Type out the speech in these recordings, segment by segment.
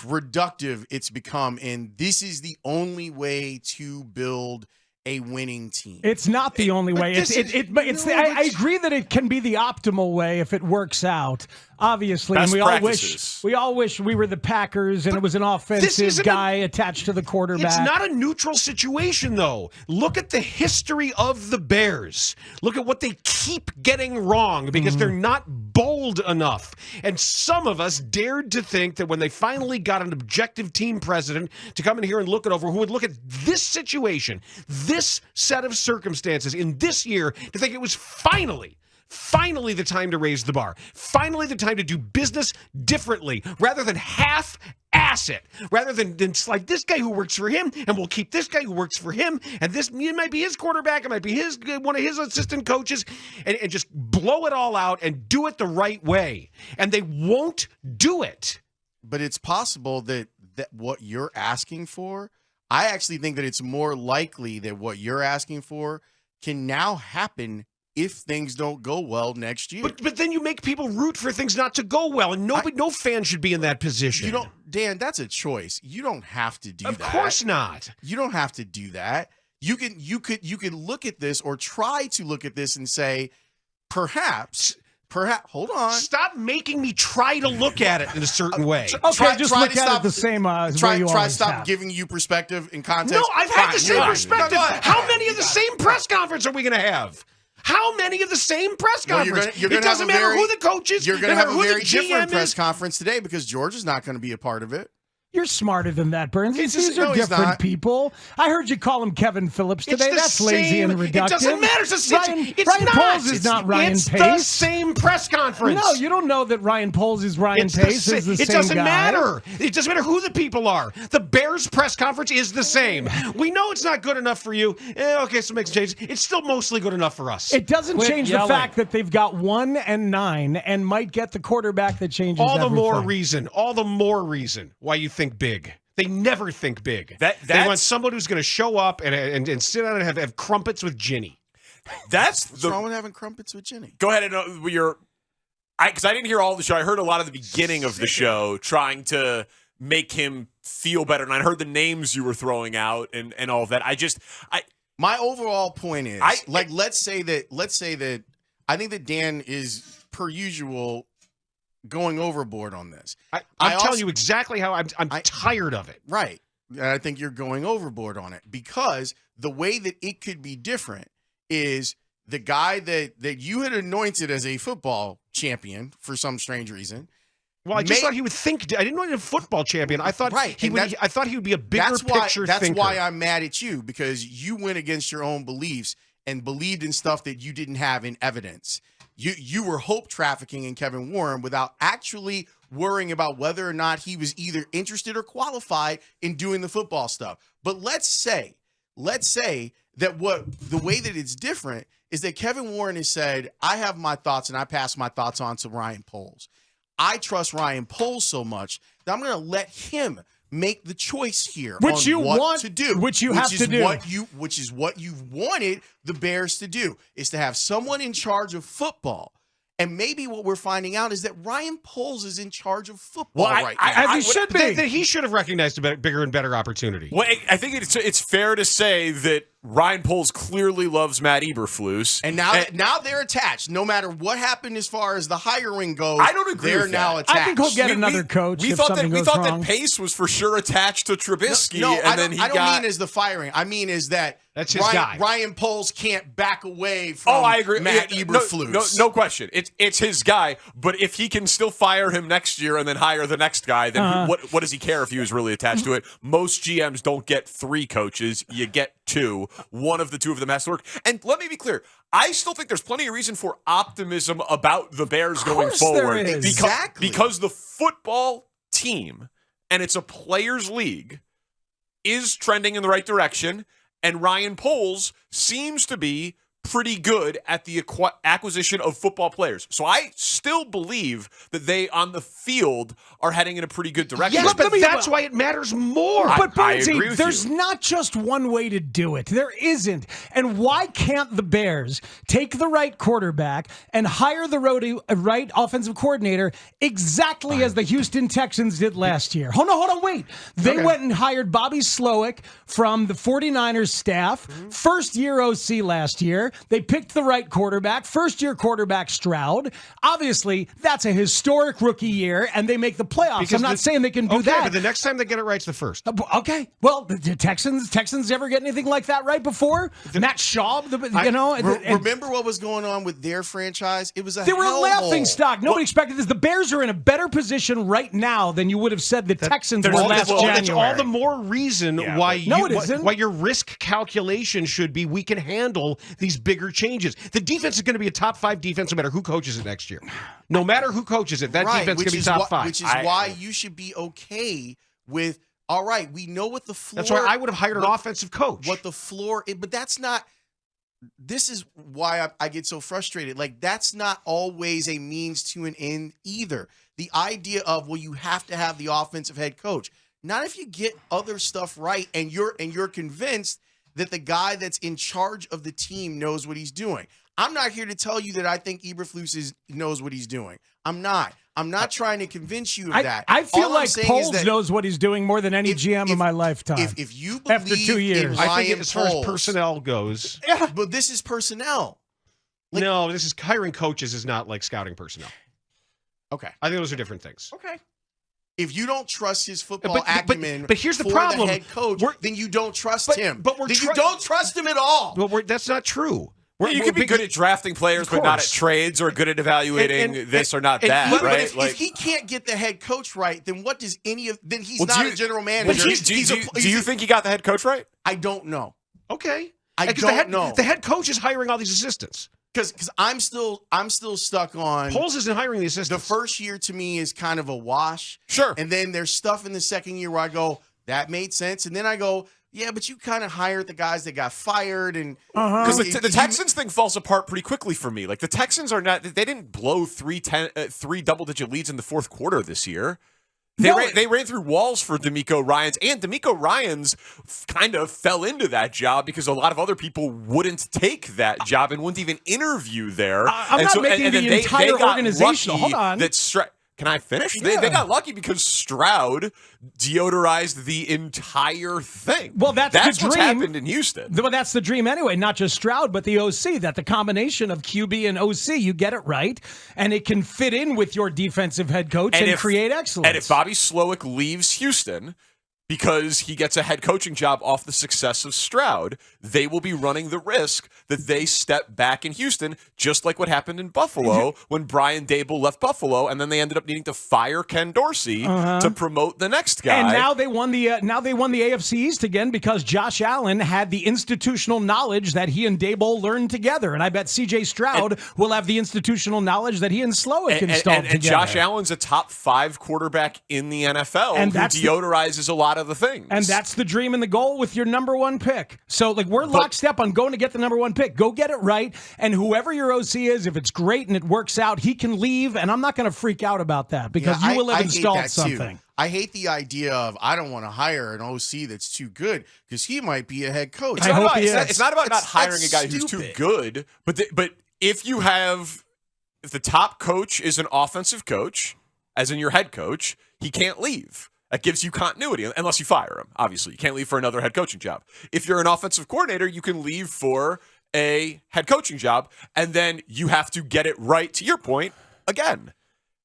reductive it's become, and this is the only way to build a winning team. It's not the only way. I agree that it can be the optimal way if it works out. Obviously, Best and practices. we all wish we were the Packers and it was an offensive guy attached to the quarterback. It's not a neutral situation, though. Look at the history of the Bears. Look at what they keep getting wrong because they're not bold enough. And some of us dared to think that when they finally got an objective team president to come in here and look it over, who would look at this situation, this set of circumstances in this year, to think it was finally the time to raise the bar. Finally the time to do business differently rather than half-ass it. Rather than like this guy who works for him, and we'll keep this guy who works for him, and this it might be his quarterback, it might be one of his assistant coaches, and just blow it all out and do it the right way. And they won't do it. But it's possible that what you're asking for, I actually think that it's more likely that what you're asking for can now happen if things don't go well next year. But then you make people root for things not to go well, and no fan should be in that position. Dan, that's a choice. You don't have to do that. Of course not. You don't have to do that. You could look at this or try to look at this and say, perhaps, hold on. Stop making me try to look at it in a certain way. Okay, just look at it the same way you always Try stop have. giving you perspective and context. No, I've had the same perspective. No, How many of the same press conference are we going to have? How many of the same press conference? It doesn't matter who the coach is. You're going to have a very GM different press conference today because George is not going to be a part of it. You're smarter than that, Burns. These no, are he's different not. people. I heard you call him Kevin Phillips today. That's lazy and reductive. It doesn't matter. Ryan Poles is not Ryan Pace. It's the same press conference. No, you don't know that Ryan Poles is Ryan Pace. It doesn't matter. It doesn't matter who the people are. The Bears press conference is the same. We know it's not good enough for you. Okay, so make some changes. It's still mostly good enough for us. It doesn't change the fact that they've got 1-9 and might get the quarterback that changes all the everything. more reason why you think big. They never think big. They want someone who's going to show up and sit down and have crumpets with Ginny. What's wrong with having crumpets with Ginny? Go ahead and because I didn't hear all of the show. I heard a lot of the beginning of the show trying to make him feel better, and I heard the names you were throwing out and all of that. My overall point is, let's say that I think that Dan is per usual going overboard on this. I'm telling you exactly how I'm tired of it. Right. And I think you're going overboard on it because the way that it could be different is the guy that you had anointed as a football champion for some strange reason. Well, I just thought he would think. I didn't know he was a football champion. I thought he would be a bigger picture thinker. That's why I'm mad at you, because you went against your own beliefs and believed in stuff that you didn't have in evidence. You were hope trafficking in Kevin Warren without actually worrying about whether or not he was either interested or qualified in doing the football stuff. But let's say that the way that it's different is that Kevin Warren has said, I have my thoughts and I pass my thoughts on to Ryan Poles. I trust Ryan Poles so much that I'm going to let him make the choice here which you what want to do. Which you have to do. Which is what you've wanted the Bears to do, is to have someone in charge of football. And maybe what we're finding out is that Ryan Poles is in charge of football right now. As he should be. That he should have recognized a bigger and better opportunity. Well, I think it's fair to say that Ryan Poles clearly loves Matt Eberflus. And now they're attached. No matter what happened as far as the hiring goes, I don't agree they're with now that. attached. I think he'll get another coach if something goes wrong. That Pace was for sure attached to Trubisky. I don't mean as the firing. I mean is that that's his guy. Ryan Poles can't back away from I agree. Matt Eberflus. No question. It's his guy. But if he can still fire him next year and then hire the next guy, then what does he care if he was really attached to it? Most GMs don't get 3 coaches. You get 2. One of the 2 of them has to work. And let me be clear. I still think there's plenty of reason for optimism about the Bears going forward. Because the football team, and it's a players' league, is trending in the right direction. And Ryan Poles seems to be pretty good at the acquisition of football players. So I still believe that they, on the field, are heading in a pretty good direction. Yes, but that's why it matters more. But I agree with there's you. not just one way to do it. There isn't. And why can't the Bears take the right quarterback and hire the right offensive coordinator exactly as the Houston Texans did last year? Hold on, wait. They went and hired Bobby Slowick from the 49ers staff, first-year OC last year. They picked the right quarterback, first-year quarterback Stroud. Obviously, that's a historic rookie year, and they make the playoffs. Because I'm not saying they can do that. But the next time they get it right, it's the first. Okay. Well, the Texans ever get anything like that right before? Matt Schaub, remember what was going on with their franchise? It was they were a laughing stock. Nobody expected this. The Bears are in a better position right now than you would have said the Texans were last January. That's all the more reason why your risk calculation should be we can handle these bigger changes. The defense is going to be a top 5 defense no matter who coaches it next year. No matter who coaches it, that defense is going to be top 5. Which is why you should be okay with, all right, we know what the floor... That's why I would have hired an offensive coach. What the floor... But that's not... This is why I get so frustrated. Like, that's not always a means to an end either. The idea of, well, you have to have the offensive head coach. Not if you get other stuff right and you're convinced that the guy that's in charge of the team knows what he's doing. I'm not here to tell you that I think Eberflus knows what he's doing. I'm not trying to convince you of that. I feel like Poles knows what he's doing more than any GM in my lifetime. If you believe after 2 years, I think as far as personnel goes, but this is personnel. No, this is hiring coaches is not like scouting personnel. Okay, I think those are different things. Okay. If you don't trust his football acumen, but here's the problem: the head coach, then you don't trust him. But you don't trust him at all. But that's not true. You can be good at drafting players, but not at trades, or good at evaluating this or not that, right? But if he can't get the head coach right, then what does then he's not a general manager. Do you think he got the head coach right? I don't know. Okay, I don't know. The head coach is hiring all these assistants. Because I'm still stuck on Poles isn't hiring the assistants. The first year to me is kind of a wash. Sure. And then there's stuff in the second year where I go, that made sense. And then I go, yeah, but you kind of hired the guys that got fired. And because the Texans thing falls apart pretty quickly for me. Like the Texans are not, they didn't blow three double-digit leads in the fourth quarter this year. They ran through walls for D'Amico Ryans, and D'Amico Ryans kind of fell into that job because a lot of other people wouldn't take that job and wouldn't even interview there. I'm not making the entire organization. Hold on. Can I finish? Yeah. They got lucky because Stroud deodorized the entire thing. Well, that's the dream. What's happened in Houston. Well, that's the dream anyway. Not just Stroud, but the OC. That the combination of QB and OC, you get it right, and it can fit in with your defensive head coach and create excellence. And if Bobby Slowick leaves Houston because he gets a head coaching job off the success of Stroud, they will be running the risk that they step back in Houston, just like what happened in Buffalo when Brian Daboll left Buffalo, and then they ended up needing to fire Ken Dorsey to promote the next guy. And now they won the AFC East again because Josh Allen had the institutional knowledge that he and Daboll learned together, and I bet C.J. Stroud will have the institutional knowledge that he and Slowick installed together. And Josh Allen's a top 5 quarterback in the NFL who deodorizes a lot of the things. And that's the dream and the goal with your number 1 pick. So, we're lockstep on going to get the number 1 pick. Go get it right, and whoever your OC is, if it's great and it works out, he can leave, and I'm not going to freak out about that because you will have installed something. I hate the idea of I don't want to hire an OC that's too good because he might be a head coach. It's not about not hiring a guy who's too good, but if the top coach is an offensive coach, as in your head coach, he can't leave. That gives you continuity, unless you fire him. Obviously, you can't leave for another head coaching job. If you're an offensive coordinator, you can leave for a head coaching job, and then you have to get it right, to your point, again.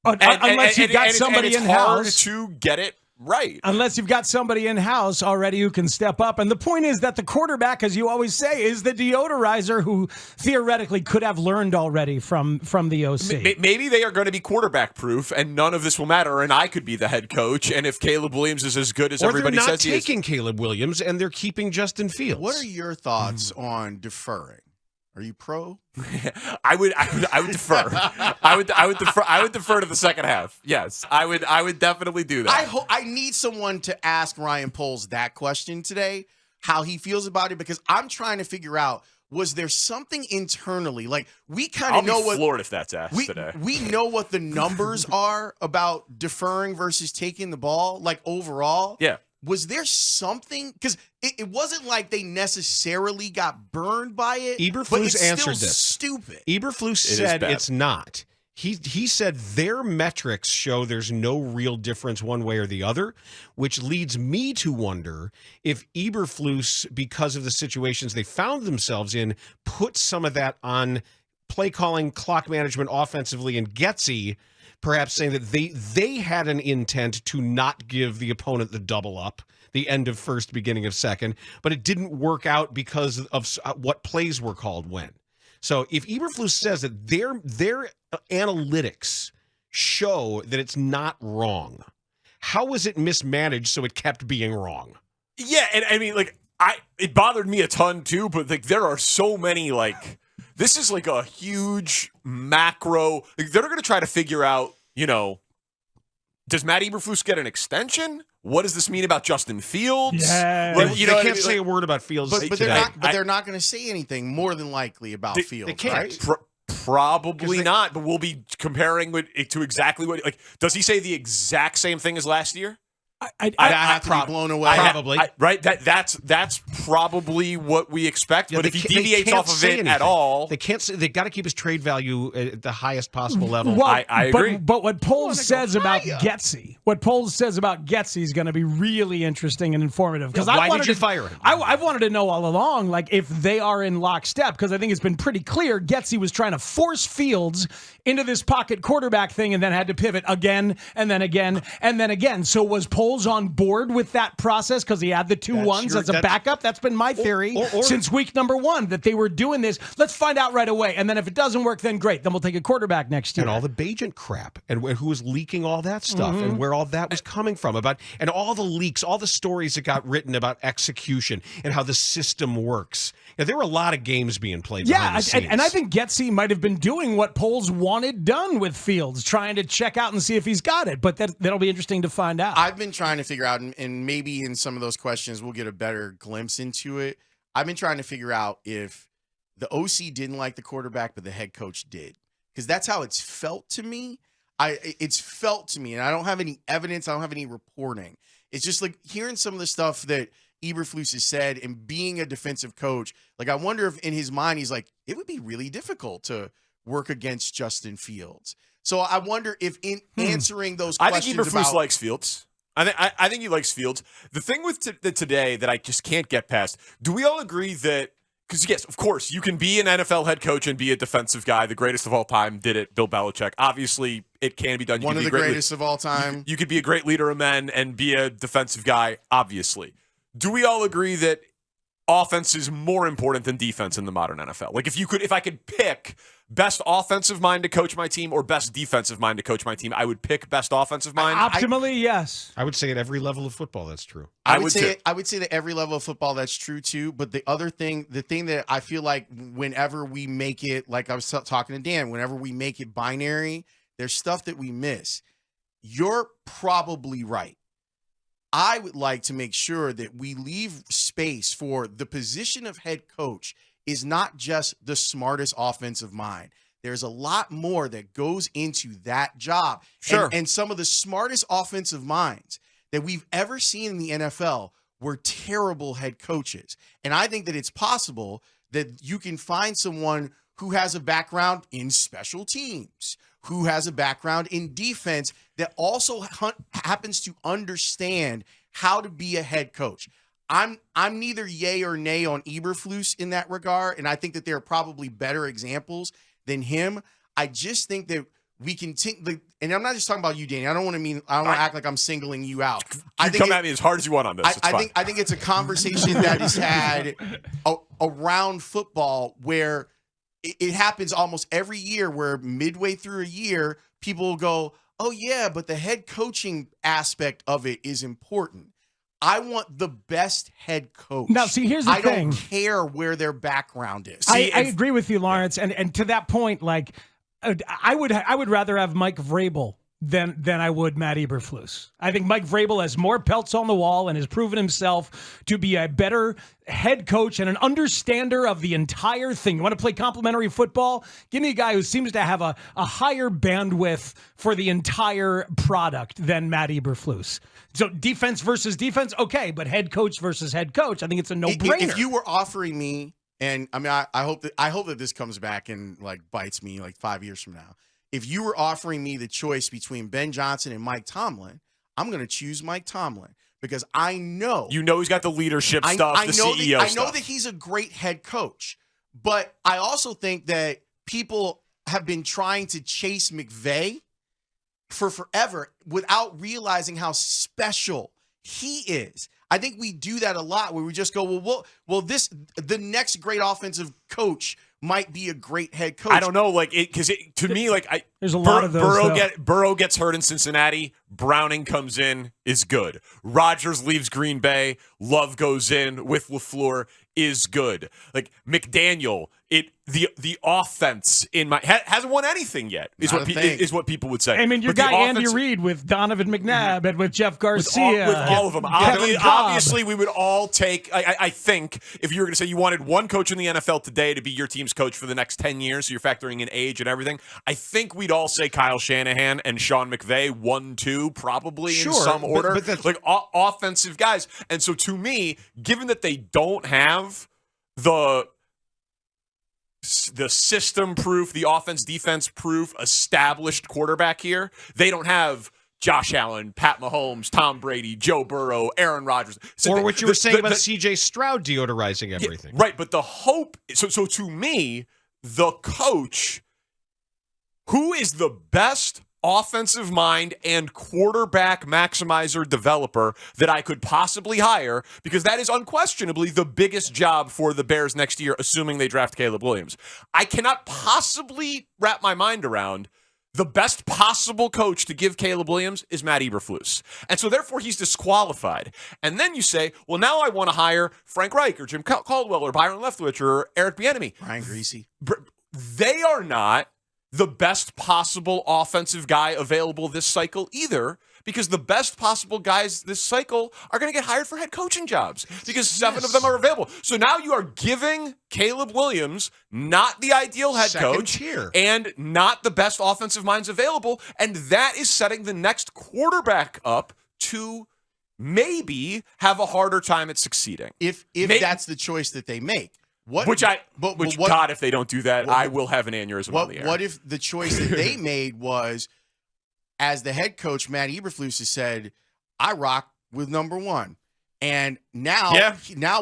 Unless you've got somebody in-house. It's hard to get it right. Unless you've got somebody in-house already who can step up. And the point is that the quarterback, as you always say, is the deodorizer who theoretically could have learned already from the OC. Maybe they are going to be quarterback-proof, and none of this will matter, and I could be the head coach, and if Caleb Williams is as good as everybody says he is. Or they're not taking Caleb Williams, and they're keeping Justin Fields. What are your thoughts on deferring? Are you pro? I would defer. I would defer to the second half. Yes, I would definitely do that. I need someone to ask Ryan Poles that question today, how he feels about it, because I'm trying to figure out was there something internally? Like, we kind I'll of know be what floored if that's asked today. we know what the numbers are about deferring versus taking the ball, like overall. Yeah. Was there something? Because it wasn't like they necessarily got burned by it. Eberflus but it's answered still this. Stupid. Eberflus said it's not. He said their metrics show there's no real difference one way or the other, which leads me to wonder if Eberflus, because of the situations they found themselves in, put some of that on play calling, clock management offensively, and Getty, perhaps saying that they had an intent to not give the opponent the double up, the end of first, beginning of second, but it didn't work out because of what plays were called when. So if Eberflus says that their analytics show that it's not wrong, how was it mismanaged so it kept being wrong? Yeah, and I mean, like, it bothered me a ton too, but like there are so many, like, this is like a huge macro. Like, they're going to try to figure out, does Matt Eberflus get an extension? What does this mean about Justin Fields? Yeah. Like, They can't say a word about Fields But today. they're not going to say anything more than likely about Fields. They can't. Right? Probably not, but we'll be comparing it to exactly what. Like, does he say the exact same thing as last year? I have to be blown away. Probably. Right. That's probably what we expect. Yeah, but if he they deviates can't off of say it anything. at all, They can't say. They got to keep his trade value at the highest possible level. Well, I agree. But what Poles says about higher. Getty, is going to be really interesting and informative. Because Why did you fire him? I've wanted to know all along, like, if they are in lockstep, because I think it's been pretty clear Getty was trying to force Fields into this pocket quarterback thing and then had to pivot again and then again and then again. So was Poles on board with that process because he had the two ones as a backup? That's been my theory since week number 1, that they were doing this. Let's find out right away. And then if it doesn't work, then great. Then we'll take a quarterback next year. And all the Bajent crap, and who was leaking all that stuff, and where all that was coming from, and all the leaks, all the stories that got written about execution and how the system works. Yeah, there were a lot of games being played behind the scenes. And I think Getty might have been doing what Poles wanted done with Fields, trying to check out and see if he's got it. But that'll be interesting to find out. I've been trying to figure out, and maybe in some of those questions we'll get a better glimpse into it. I've been trying to figure out if the OC didn't like the quarterback, but the head coach did. Because that's how it's felt to me. It's felt to me, and I don't have any evidence. I don't have any reporting. It's just like hearing some of the stuff that Eberflus has said and being a defensive coach. Like, I wonder if in his mind he's like, it would be really difficult to work against Justin Fields. So I wonder if in answering those questions, I think Eberflus likes Fields. I think he likes Fields. The thing with today that I just can't get past, do we all agree that, because yes, of course, you can be an NFL head coach and be a defensive guy. The greatest of all time did it, Bill Belichick. Obviously, it can be done. One of the greatest of all time. You could be a great leader of men and be a defensive guy, obviously. Do we all agree that offense is more important than defense in the modern NFL? Like, if I could pick best offensive mind to coach my team or best defensive mind to coach my team, I would pick best offensive mind. Optimally, yes. I would say at every level of football, that's true. I would say that every level of football, that's true too. But the thing that I feel like whenever we make it, like I was talking to Dan, whenever we make it binary, there's stuff that we miss. You're probably right. I would like to make sure that we leave space for the position of head coach is not just the smartest offensive mind. There's a lot more that goes into that job. Sure. And some of the smartest offensive minds that we've ever seen in the NFL were terrible head coaches. And I think that it's possible that you can find someone who has a background in special teams, who has a background in defense, that also happens to understand how to be a head coach. I'm neither yay or nay on Eberflus in that regard, and I think that there are probably better examples than him. I just think that we can and I'm not just talking about you, Danny. I don't want to act like I'm singling you out. You come at me as hard as you want on this. I think it's a conversation that is had around football where it happens almost every year, where midway through a year, people will go, oh yeah, but the head coaching aspect of it is important. I want the best head coach. Now, see, here's the thing. I don't care where their background is. I agree with you, Lawrence. And to that point, like, I would rather have Mike Vrabel than I would Matt Eberflus. I think Mike Vrabel has more pelts on the wall and has proven himself to be a better head coach and an understander of the entire thing. You want to play complimentary football? Give me a guy who seems to have a higher bandwidth for the entire product than Matt Eberflus. So defense versus defense, okay, but head coach versus head coach, I think it's a no-brainer. If you were offering me, and I mean, I hope that this comes back and like bites me like 5 years from now. If you were offering me the choice between Ben Johnson and Mike Tomlin, I'm going to choose Mike Tomlin because I know. You know he's got the leadership stuff, the CEO stuff. I know that he's a great head coach, but I also think that people have been trying to chase McVay for forever without realizing how special he is. I think we do that a lot where we just go, the next great offensive coach might be a great head coach. I don't know, because to me, there's a lot of those. Burrow gets hurt in Cincinnati. Browning comes in, is good. Rodgers leaves Green Bay. Love goes in with LaFleur, is good. Like McDaniel, the offense hasn't won anything yet. Is what people would say. I mean, your guy Andy Reid with Donovan McNabb and with Jeff Garcia, with all of them. Obviously, we would all take. I think if you were going to say you wanted one coach in the NFL today to be your team's coach for the next 10 years, so you're factoring in age and everything, I think we'd all say Kyle Shanahan and Sean McVay, 1-2, probably in some order. But that's offensive guys. And so to me, given that they don't have the system proof, the offense defense proof established quarterback here, they don't have Josh Allen, Pat Mahomes, Tom Brady, Joe Burrow, Aaron Rodgers. So what you were saying about C.J. Stroud deodorizing everything. Yeah, right, but the hope, so to me, the coach who is the best offensive mind and quarterback maximizer developer that I could possibly hire, because that is unquestionably the biggest job for the Bears next year, assuming they draft Caleb Williams. I cannot possibly wrap my mind around the best possible coach to give Caleb Williams is Matt Eberflus. And so therefore he's disqualified. And then you say, well, now I want to hire Frank Reich or Jim Caldwell or Byron Leftwich or Eric Bieniemy. Brian Greasy. They are not the best possible offensive guy available this cycle either, because the best possible guys this cycle are going to get hired for head coaching jobs because 7 of them are available. So now you are giving Caleb Williams not the ideal head coach and not the best offensive minds available, and that is setting the next quarterback up to maybe have a harder time at succeeding. If that's the choice that they make. God, if they don't do that, I will have an aneurysm on the air. What if the choice that they made was, as the head coach, Matt Eberflus has said, I rock with number 1. And now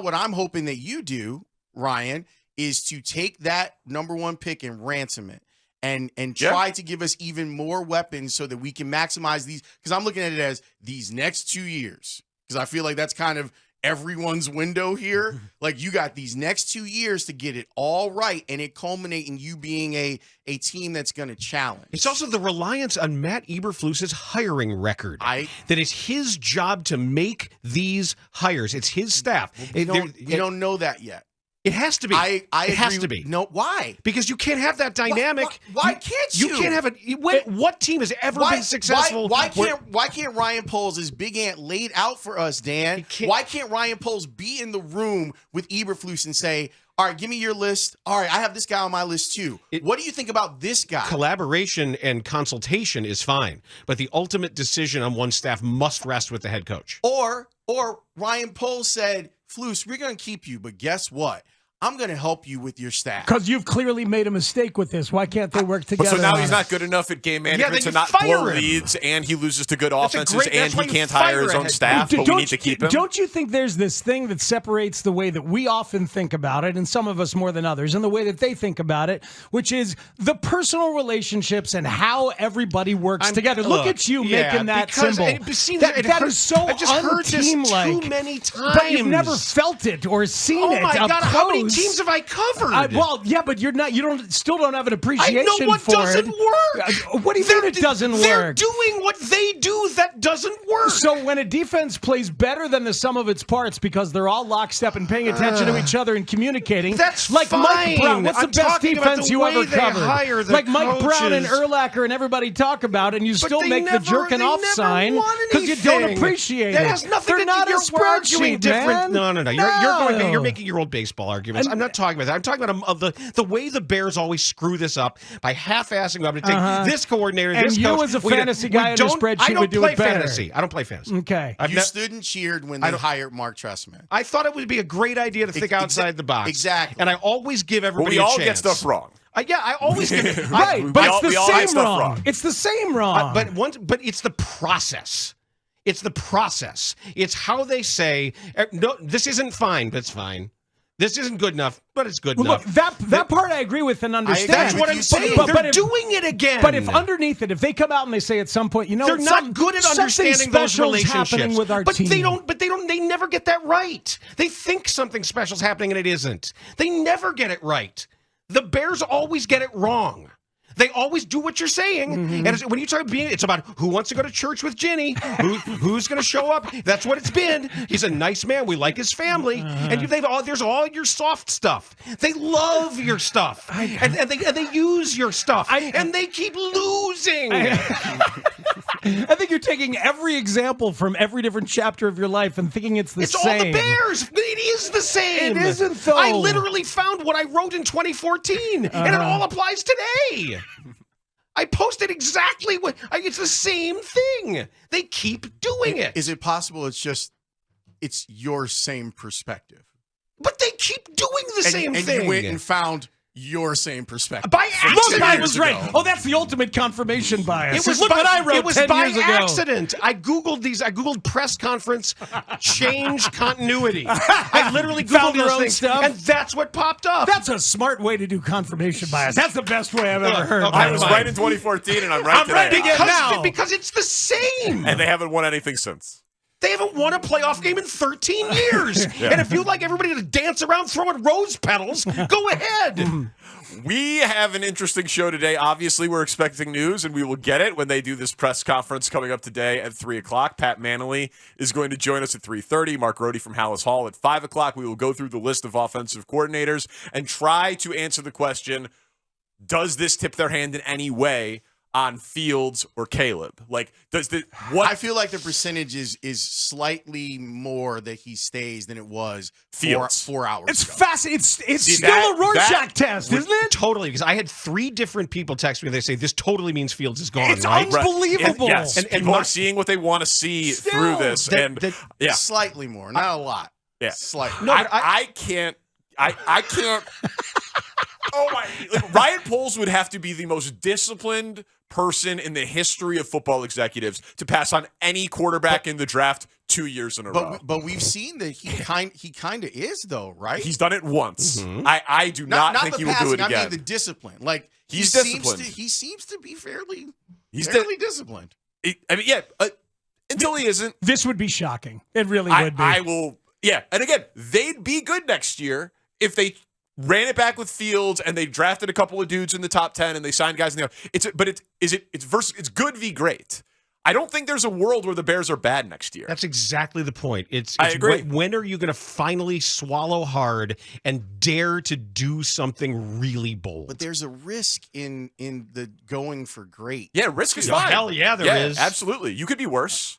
what I'm hoping that you do, Ryan, is to take that number 1 pick and ransom it and try to give us even more weapons so that we can maximize these. Because I'm looking at it as these next 2 years, because I feel like that's kind of everyone's window here. Like, you got these next 2 years to get it all right and it culminate in you being a team that's going to challenge. It's also the reliance on Matt Eberflus's hiring record. That it's his job to make these hires. It's his staff. We don't know that yet. It has to be. It has to be. No, why? Because you can't have that dynamic. Why can't you? You can't have it. What team has ever been successful? Why can't Ryan Poles, his big aunt, laid out for us, Dan? Why can't Ryan Poles be in the room with Eberflus and say, all right, give me your list. All right, I have this guy on my list too. What do you think about this guy? Collaboration and consultation is fine, but the ultimate decision on one staff must rest with the head coach. Or Ryan Poles said, Flus, we're going to keep you, but guess what? I'm going to help you with your staff. Because you've clearly made a mistake with this. Why can't they work together? But so now he's not good enough at game management to not blow leads, and he loses to good offenses, and he can't hire his own staff, but we need to keep him. Don't you think there's this thing that separates the way that we often think about it, and some of us more than others, and the way that they think about it, which is the personal relationships and how everybody works together. Look at you making that symbol. That is so I've just heard this unteam-like. Too many times. But you've never felt it or seen it. Oh my God, how many teams have I covered? Well, yeah, but you're not. You still don't have an I appreciation know what for doesn't it. work. What do you mean it doesn't They're work? doing what they do that doesn't work. So when a defense plays better than the sum of its parts because they're all lockstep and paying attention to each other and communicating, That's like fine. Mike Brown. What's I'm the best talking about defense the you way ever they covered? hire the Like Mike Brown and coaches. Urlacher and everybody talk about, and you still they make the never- jerking they off never sign won because you don't anything. appreciate That it. has nothing They're to do. not a You're arguing spreadsheet, different. man. No. You're making your old baseball arguments. I'm not talking about that. I'm talking about the way the Bears always screw this up by half-assing. I'm going to take this coordinator, And this you coach. as a We fantasy guy in a spreadsheet I don't would do play it better. fantasy. I don't play fantasy. Okay. You stood and cheered when they hired Mark Trestman. I thought it would be a great idea to think outside the box. Exactly. And I always give But everybody we a all chance. get stuff wrong. I always give it. Right, we but all- it's we the all get same stuff wrong. wrong. It's the same wrong. But it's the process. It's the process. It's how they say, no, this isn't fine, but it's fine. This isn't good enough, but it's good Look, enough. that part I agree with and understand. That's with what you I'm saying. too. They're doing it again. But if underneath it, if they come out and they say at some point, you know, they're not good at understanding those special's relationships, happening with our but team. they never get that right. They think something special's happening and it isn't. They never get it right. The Bears always get it wrong. They always do what you're saying. Mm-hmm. And when you talk it's about who wants to go to church with Ginny, who's going to show up. That's what it's been. He's a nice man. We like his family. And there's all your soft stuff. They love your stuff. And they use your stuff. And they keep losing. I think you're taking every example from every different chapter of your life and thinking it's the same. It's all the Bears. It is the same. It isn't, though. I literally found what I wrote in 2014, and it all applies today. I posted exactly what. It's the same thing. They keep doing it. Is it possible it's your same perspective? But they keep doing the same and thing. you went and found your same perspective. By from accident. 2 I years was ago. right. Oh, that's the ultimate confirmation bias. It was Look by, what I wrote it was 10 by years ago. accident. I Googled these. I Googled press conference change continuity. I literally Found Googled your those own things, stuff? and that's what popped up. That's a smart way to do confirmation bias. That's the best way I've ever heard. okay. I was Fine. right in 2014, and I'm right today. because it's the same. And they haven't won anything since. They haven't won a playoff game in 13 years. And if you'd like everybody to dance around throwing rose petals, go ahead. We have an interesting show today. Obviously, we're expecting news, and we will get it when they do this press conference coming up today at 3 o'clock. Pat Manley is going to join us at 3:30. Mark Rohde from Haugh at 5 o'clock. We will go through the list of offensive coordinators and try to answer the question, does this tip their hand in any way on Fields or Caleb? Like, I feel like the percentage is slightly more that he stays than it was Fields. 4 hours It's ago. fascinating. It's See, still that- a Rorschach that test, isn't it? Totally, because I had 3 different people text me. They say, this totally means Fields is gone, It's right? unbelievable. Yes, And people are Mark- seeing what they want to see Still. through this. Yeah. Slightly more, not a lot. Yeah. Slightly. No, I can't. I can't. Oh my! Like, Ryan Poles would have to be the most disciplined person in the history of football executives to pass on any quarterback in the draft 2 years in a row. But we've seen that he kind of is though, right? He's done it once. Mm-hmm. I do not think the he will do it passing, again. I mean the discipline. Like He's he disciplined. He seems to be fairly He's disciplined. I mean, yeah. Until he isn't, This would be shocking. It really I would be. will. Yeah, and again, they'd be good next year if they ran it back with Fields and they drafted a couple of dudes in the top 10 and they signed guys in the. It's good v great. I don't think there's a world where the Bears are bad next year. That's exactly the point. It's I agree. When are you going to finally swallow hard and dare to do something really bold? But there's a risk in the going for great. Yeah, risk is Yeah, fine. hell yeah, there is. Absolutely. You could be worse.